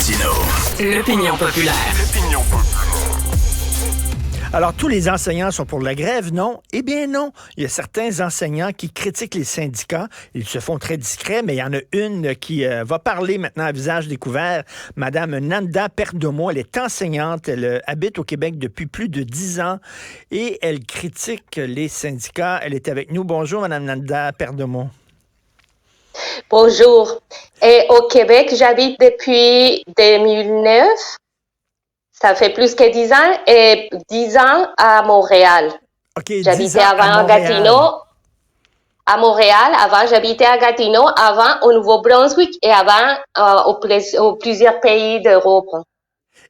Martineau. L'opinion populaire. Alors, tous les enseignants sont pour la grève, non? Eh bien non. Il y a certains enseignants qui critiquent les syndicats. Ils se font très discrets, mais il y en a une qui va parler maintenant à visage découvert. Madame Nanda Perdomo, elle est enseignante. Elle habite au Québec depuis plus de 10 ans et elle critique les syndicats. Elle est avec nous. Bonjour, Madame Nanda Perdomo. Bonjour. Et au Québec, j'habite depuis 2009. Ça fait plus que 10 ans et 10 ans à Montréal. OK, j'habitais avant à Gatineau. À Montréal, avant j'habitais à Gatineau, avant au Nouveau-Brunswick et avant aux plusieurs pays d'Europe.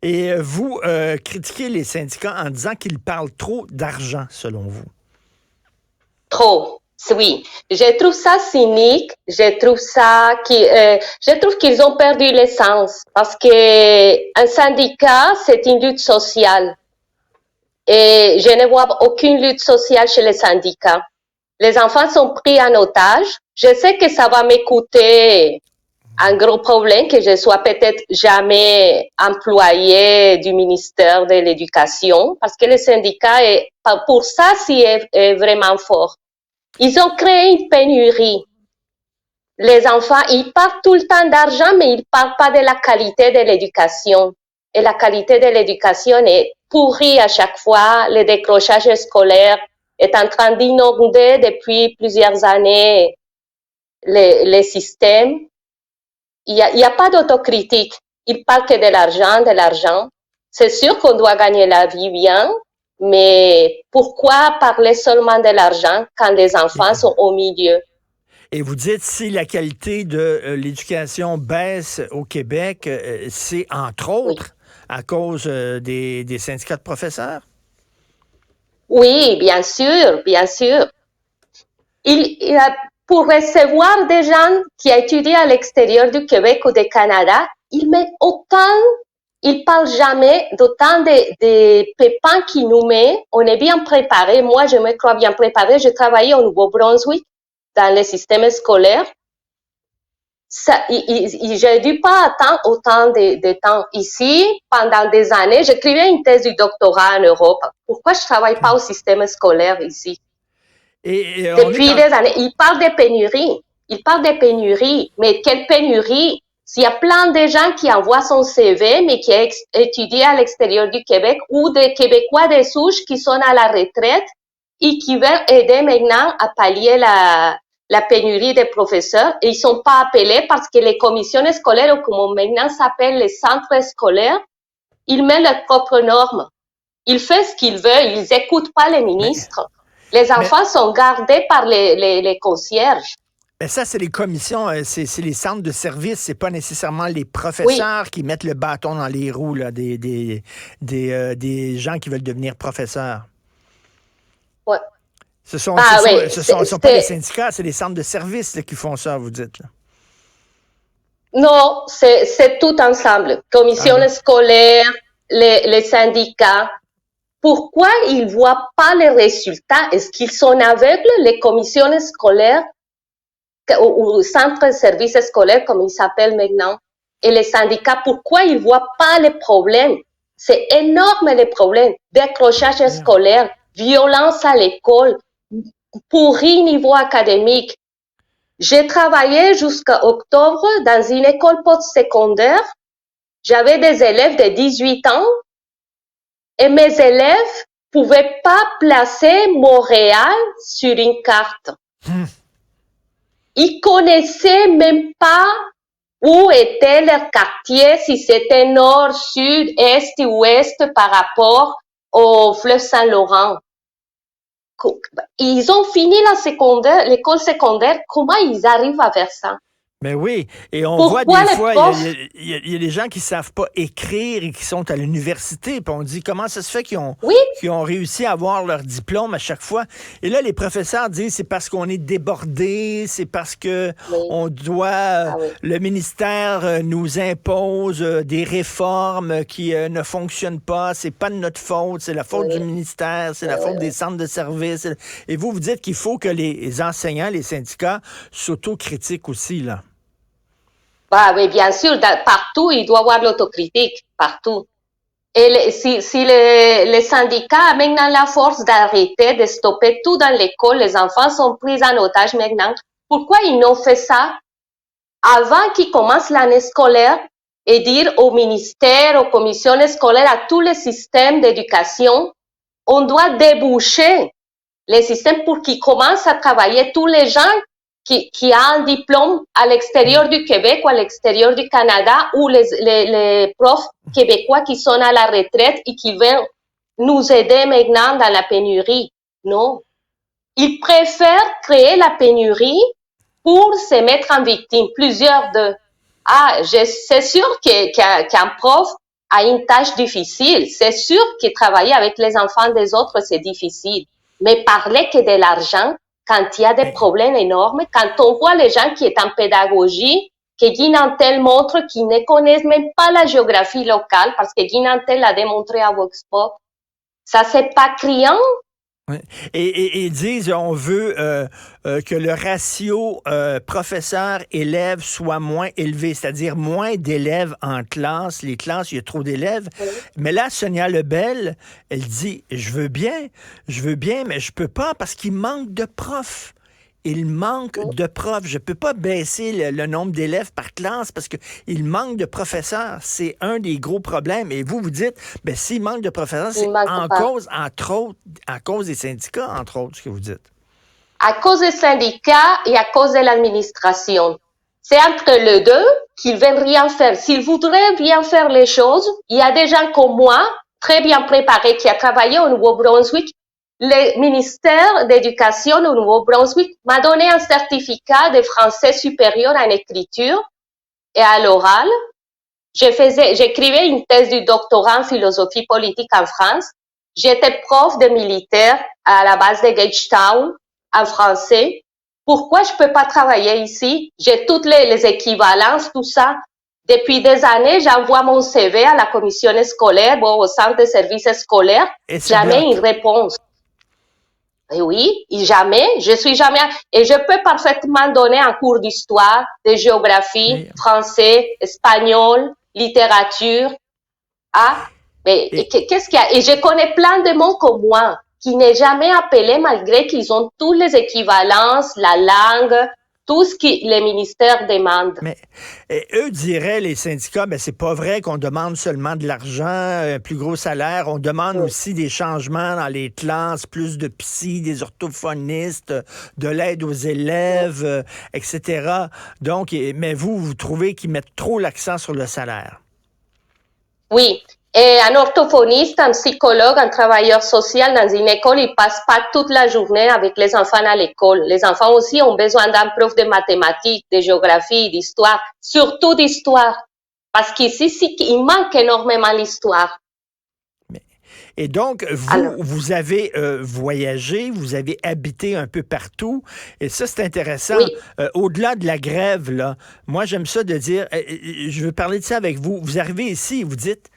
Et vous critiquez les syndicats en disant qu'ils parlent trop d'argent, selon vous. Trop. Oui, je trouve ça cynique, je trouve qu'ils ont perdu l'essence parce que un syndicat, c'est une lutte sociale. Et je ne vois aucune lutte sociale chez les syndicats. Les enfants sont pris en otage. Je sais que ça va m'écouter un gros problème, que je sois peut-être jamais employée du ministère de l'Éducation, parce que le syndicat pour ça, est vraiment fort. Ils ont créé une pénurie. Les enfants, ils parlent tout le temps d'argent, mais ils parlent pas de la qualité de l'éducation. Et la qualité de l'éducation est pourrie à chaque fois. Le décrochage scolaire est en train d'inonder depuis plusieurs années les systèmes. Il y a pas d'autocritique. Ils parlent que de l'argent. C'est sûr qu'on doit gagner la vie bien, mais pourquoi parler seulement de l'argent quand les enfants sont au milieu? Et vous dites, si la qualité de l'éducation baisse au Québec, c'est entre autres à cause des syndicats de professeurs? Oui, bien sûr, bien sûr. Pour recevoir des gens qui étudient à l'extérieur du Québec ou du Canada, ils parlent jamais d'autant de pépins qu'ils nous mettent. On est bien préparé. Moi, je me crois bien préparé. J'ai travaillé au Nouveau-Brunswick dans le système scolaire. J'ai dû pas attendre autant de temps ici. Pendant des années, j'écrivais une thèse du doctorat en Europe. Pourquoi je travaille pas au système scolaire ici? Depuis des années, ils parlent de pénurie. Mais quelle pénurie? S'il y a plein de gens qui envoient son CV, mais qui étudient à l'extérieur du Québec, ou des Québécois des souches qui sont à la retraite et qui veulent aider maintenant à pallier la pénurie des professeurs, et ils sont pas appelés parce que les commissions scolaires, ou comme maintenant s'appellent les centres scolaires, ils mettent leurs propres normes. Ils font ce qu'ils veulent, ils écoutent pas les ministres. Les enfants sont gardés par les concierges. Mais ça, c'est les commissions, c'est les centres de services, c'est pas nécessairement les professeurs qui mettent le bâton dans les roues là, des gens qui veulent devenir professeurs. Ouais. Ce sont pas les syndicats, c'est les centres de services là, qui font ça, vous dites. Là. Non, c'est tout ensemble. Commission scolaire, les syndicats. Pourquoi ils voient pas les résultats? Est-ce qu'ils sont aveugles, les commissions scolaires ou centres de services scolaires, comme ils s'appellent maintenant, et les syndicats? Pourquoi ils voient pas les problèmes? C'est énorme les problèmes. Décrochage scolaire, violence à l'école, pourri niveau académique. J'ai travaillé jusqu'à octobre dans une école post-secondaire. J'avais des élèves de 18 ans et mes élèves pouvaient pas placer Montréal sur une carte. Ils connaissaient même pas où était leur quartier, si c'était nord, sud, est ou ouest par rapport au fleuve Saint-Laurent. Ils ont fini l'école secondaire. Comment ils arrivent à faire ça? Mais oui, et on voit des fois, il y a des gens qui savent pas écrire et qui sont à l'université, puis on dit comment ça se fait qu'ils ont réussi à avoir leur diplôme à chaque fois. Et là, les professeurs disent c'est parce qu'on est débordé, c'est parce que on doit, le ministère nous impose des réformes qui ne fonctionnent pas, c'est pas de notre faute, c'est la faute du ministère, c'est la faute des centres de services. Et vous dites qu'il faut que les enseignants, les syndicats s'autocritiquent aussi, là. Bah, mais bien sûr, partout, il doit y avoir l'autocritique, partout. Et si les syndicats ont maintenant la force d'arrêter, de stopper tout dans l'école, les enfants sont pris en otage maintenant. Pourquoi ils n'ont fait ça avant qu'ils commencent l'année scolaire et dire au ministère, aux commissions scolaires, à tous les systèmes d'éducation, on doit déboucher les systèmes pour qu'ils commencent à travailler tous les gens qui ont un diplôme à l'extérieur du Québec ou à l'extérieur du Canada ou les profs québécois qui sont à la retraite et qui veulent nous aider maintenant dans la pénurie. Non. Ils préfèrent créer la pénurie pour se mettre en victime, plusieurs d'eux. C'est sûr qu'un prof a une tâche difficile. C'est sûr que travailler avec les enfants des autres, c'est difficile. Mais parler que de l'argent, quand il y a des problèmes énormes, quand on voit les gens qui sont en pédagogie, que Guy Nantel montre qu'ils ne connaissent même pas la géographie locale, parce que Guy Nantel l'a démontré à Vox Pop, ça c'est pas criant. Oui. Et ils disent on veut que le ratio professeur-élève soit moins élevé, c'est-à-dire moins d'élèves en classe. Les classes, il y a trop d'élèves. Oui. Mais là, Sonia Lebel, elle dit je veux bien, mais je peux pas parce qu'il manque de profs. Il manque de profs. Je ne peux pas baisser le nombre d'élèves par classe parce qu'il manque de professeurs. C'est un des gros problèmes. Et vous dites, ben, s'il manque de professeurs, c'est à cause des syndicats, entre autres, ce que vous dites. À cause des syndicats et à cause de l'administration. C'est entre les deux qu'ils ne veulent rien faire. S'ils voudraient bien faire les choses, il y a des gens comme moi, très bien préparés, qui ont travaillé au Nouveau-Brunswick. Le ministère d'éducation au Nouveau-Brunswick m'a donné un certificat de français supérieur en écriture et à l'oral. J'écrivais une thèse du doctorat en philosophie politique en France. J'étais prof de militaire à la base de Gagetown en français. Pourquoi je peux pas travailler ici? J'ai toutes les équivalences, tout ça. Depuis des années, j'envoie mon CV à la commission scolaire, au centre de services scolaires. Jamais une réponse. Et oui, je suis jamais, et je peux parfaitement donner un cours d'histoire, de géographie, français, espagnol, littérature. Mais qu'est-ce qu'il y a? Et je connais plein de monde comme moi qui n'est jamais appelé malgré qu'ils ont toutes les équivalences, la langue, tout ce que les ministères demandent. Mais eux diraient, les syndicats, ben c'est pas vrai qu'on demande seulement de l'argent, un plus gros salaire. On demande aussi des changements dans les classes, plus de psy, des orthophonistes, de l'aide aux élèves, etc. Donc, mais vous trouvez qu'ils mettent trop l'accent sur le salaire? Oui. Et un orthophoniste, un psychologue, un travailleur social dans une école, il passe pas toute la journée avec les enfants à l'école. Les enfants aussi ont besoin d'un prof de mathématiques, de géographie, d'histoire, surtout d'histoire. Parce qu'ici, il manque énormément l'histoire. Et donc, vous avez voyagé, vous avez habité un peu partout, et ça, c'est intéressant. Oui. Au-delà de la grève, là, moi, j'aime ça de dire, je veux parler de ça avec vous. Vous arrivez ici et vous dites,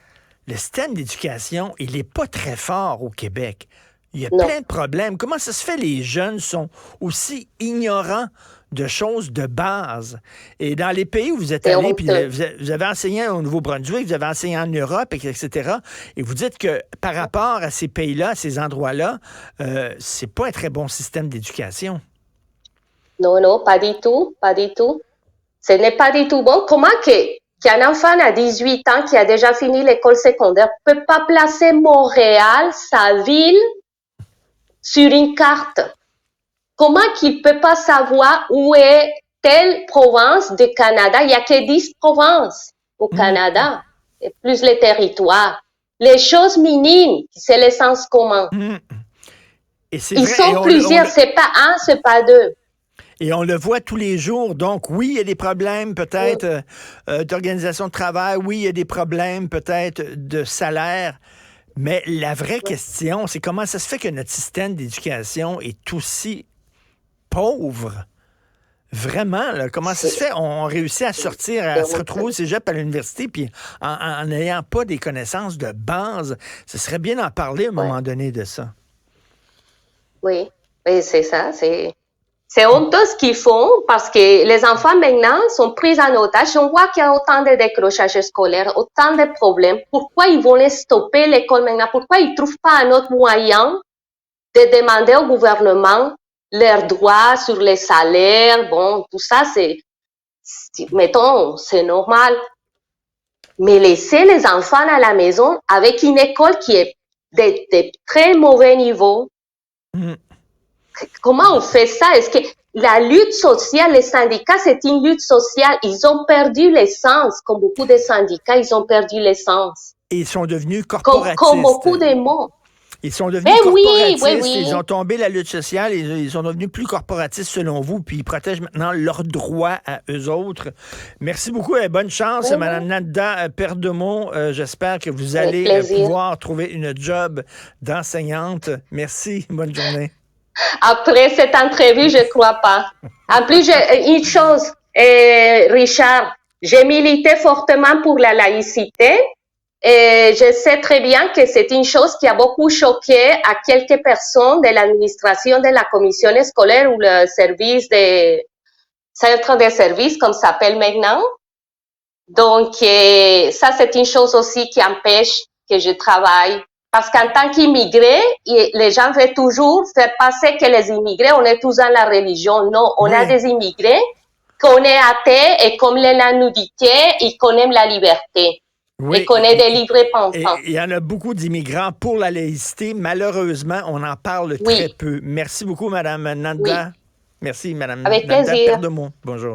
le système d'éducation, il n'est pas très fort au Québec. Il y a plein de problèmes. Comment ça se fait les jeunes sont aussi ignorants de choses de base? Et dans les pays où vous êtes allés, puis vous avez enseigné au Nouveau-Brunswick, vous avez enseigné en Europe, etc., et vous dites que par rapport à ces pays-là, à ces endroits-là, c'est pas un très bon système d'éducation. Non, pas du tout, pas du tout. Ce n'est pas du tout bon. Comment qu'un enfant à 18 ans qui a déjà fini l'école secondaire peut pas placer Montréal, sa ville, sur une carte? Comment qu'il peut pas savoir où est telle province du Canada? Il y a que 10 provinces au Canada, et plus les territoires. Les choses minimes, c'est l'essence commun. Et c'est Ils vrai, sont plusieurs, c'est pas un, c'est pas deux. Et on le voit tous les jours. Donc, oui, il y a des problèmes peut-être d'organisation de travail. Oui, il y a des problèmes peut-être de salaire. Mais la vraie question, c'est comment ça se fait que notre système d'éducation est aussi pauvre? Vraiment, là, comment ça se fait? On réussit à sortir, à se retrouver au cégep à l'université, puis en n'ayant pas des connaissances de base. Ce serait bien d'en parler à un moment donné de ça. Oui, c'est ça. C'est honteux ce qu'ils font parce que les enfants maintenant sont pris en otage. On voit qu'il y a autant de décrochages scolaires, autant de problèmes. Pourquoi ils vont les stopper l'école maintenant? Pourquoi ils ne trouvent pas un autre moyen de demander au gouvernement leurs droits sur les salaires? Bon, tout ça, mettons, c'est normal. Mais laisser les enfants à la maison avec une école qui est de très mauvais niveau. Comment on fait ça? Est-ce que la lutte sociale, les syndicats, c'est une lutte sociale. Ils ont perdu l'essence, comme beaucoup de syndicats, ils ont perdu l'essence. Et ils sont devenus corporatistes. Comme beaucoup de mots. Ils sont devenus corporatistes, oui. Ils ont tombé la lutte sociale, ils sont devenus plus corporatistes selon vous, puis ils protègent maintenant leurs droits à eux autres. Merci beaucoup et bonne chance, Mme Nanda Perdemont. J'espère que vous allez pouvoir trouver une job d'enseignante. Merci, bonne journée. Après cette entrevue, je ne crois pas. En plus, une chose, Richard, j'ai milité fortement pour la laïcité. Et je sais très bien que c'est une chose qui a beaucoup choqué à quelques personnes de l'administration de la commission scolaire ou le service de centre de services, comme ça s'appelle maintenant. Donc, ça, c'est une chose aussi qui empêche que je travaille. Parce qu'en tant qu'immigré, les gens veulent toujours faire passer que les immigrés, on est tous dans la religion. Non, on a des immigrés qu'on est athées et comme Léna nous disait, ils connaissent la liberté. Et qu'on est des livres pensants. Il y en a beaucoup d'immigrants pour la laïcité. Malheureusement, on en parle très peu. Merci beaucoup, Mme Nanda. Merci, Mme Nanda Perdemont. Bonjour.